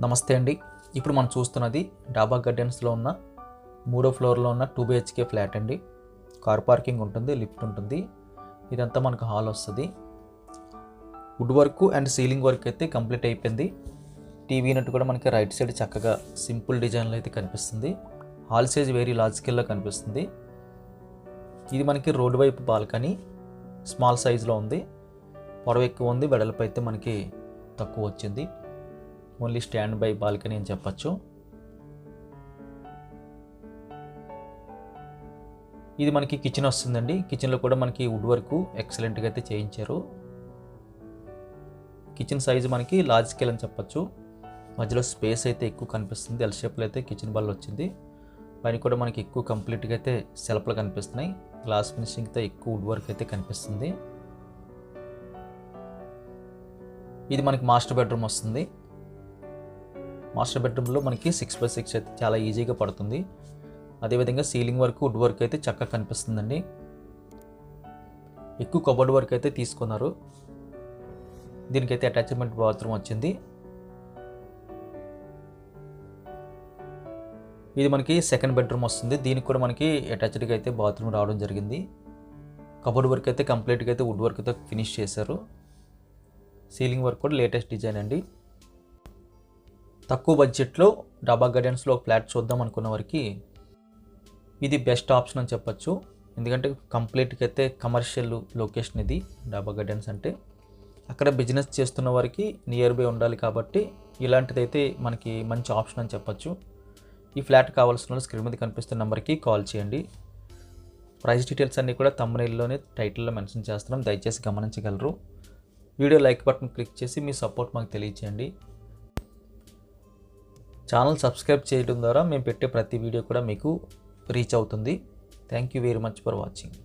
నమస్తే అండి. ఇప్పుడు మనం చూస్తున్నది డాబా గార్డెన్స్లో ఉన్న 3వ ఫ్లోర్లో ఉన్న 2 BHK ఫ్లాట్ అండి. కార్ పార్కింగ్ ఉంటుంది, లిఫ్ట్ ఉంటుంది. ఇదంతా మనకు హాల్ వస్తుంది. Wood work and ceiling work అయితే కంప్లీట్ అయిపోయింది. టీవీ యూనిట్ కూడా మనకి రైట్ సైడ్ చక్కగా సింపుల్ డిజైన్లో అయితే కనిపిస్తుంది. హాల్ సైజ్ వెరీ లార్జ్ స్కేల్లో కనిపిస్తుంది. ఇది మనకి రోడ్ వైపు బాల్కనీ, స్మాల్ సైజులో ఉంది. పొడవు ఎక్కువ ఉంది, వెడల్పు అయితే మనకి తక్కువ వచ్చింది. ఓన్లీ స్టాండ్ బై బాల్కనీ అని చెప్పచ్చు. ఇది మనకి కిచెన్ వస్తుందండి. కిచెన్లో కూడా మనకి వుడ్ వర్క్ ఎక్సలెంట్గా అయితే చేయించారు. కిచెన్ సైజు మనకి లార్జ్ స్కేల్ అని చెప్పచ్చు. మధ్యలో స్పేస్ అయితే ఎక్కువ కనిపిస్తుంది. ఎల్ షేప్లో అయితే కిచెన్ బల్ వచ్చింది. పైన కూడా మనకి ఎక్కువ కంప్లీట్గా అయితే సెల్ఫ్లు కనిపిస్తున్నాయి. గ్లాస్ ఫినిషింగ్తో ఎక్కువ వుడ్ వర్క్ అయితే కనిపిస్తుంది. ఇది మనకి మాస్టర్ బెడ్రూమ్ వస్తుంది. మాస్టర్ బెడ్రూమ్లో మనకి 6x6 అయితే చాలా ఈజీగా పడుతుంది. అదేవిధంగా సీలింగ్ వర్క్, వుడ్ వర్క్ అయితే చక్కగా కనిపిస్తుందండి. ఎక్కువ కబోర్డ్ వర్క్ అయితే తీసుకున్నారు. దీనికైతే అటాచ్మెంట్ బాత్రూమ్ వచ్చింది. ఇది మనకి సెకండ్ బెడ్రూమ్ వస్తుంది. దీనికి కూడా మనకి అటాచ్డ్గా అయితే బాత్రూమ్ రావడం జరిగింది. కబోర్డ్ వర్క్ అయితే కంప్లీట్గా అయితే వుడ్ వర్క్తో ఫినిష్ చేశారు. సీలింగ్ వర్క్ కూడా లేటెస్ట్ డిజైన్ అండి. తక్కువ బడ్జెట్లో డాబా గార్డెన్స్లో ఒక ఫ్లాట్ చూద్దాం అనుకున్న వారికి ఇది బెస్ట్ ఆప్షన్ అని చెప్పచ్చు. ఎందుకంటే కంప్లీట్గా అయితే కమర్షియల్ లొకేషన్ ఇది. డాబా గార్డెన్స్ అంటే అక్కడ బిజినెస్ చేస్తున్న వారికి నియర్ బై ఉండాలి కాబట్టి ఇలాంటిదైతే మనకి మంచి ఆప్షన్ అని చెప్పచ్చు. ఈ ఫ్లాట్ కావాల్సిన వాళ్ళు స్క్రీన్ మీద కనిపిస్తున్న నెంబర్కి కాల్ చేయండి. ప్రైస్ డీటెయిల్స్ అన్నీ కూడా థంబ్నెయిల్లోనే టైటిల్లో మెన్షన్ చేస్తున్నాం, దయచేసి గమనించగలరు. వీడియో లైక్ బటన్ క్లిక్ చేసి మీ సపోర్ట్ మాకు తెలియచేయండి. ఛానల్ సబ్స్క్రైబ్ చేయడం ద్వారా మేము పెట్టే ప్రతి వీడియో కూడా మీకు రీచ్ అవుతుంది. Thank you very much for watching.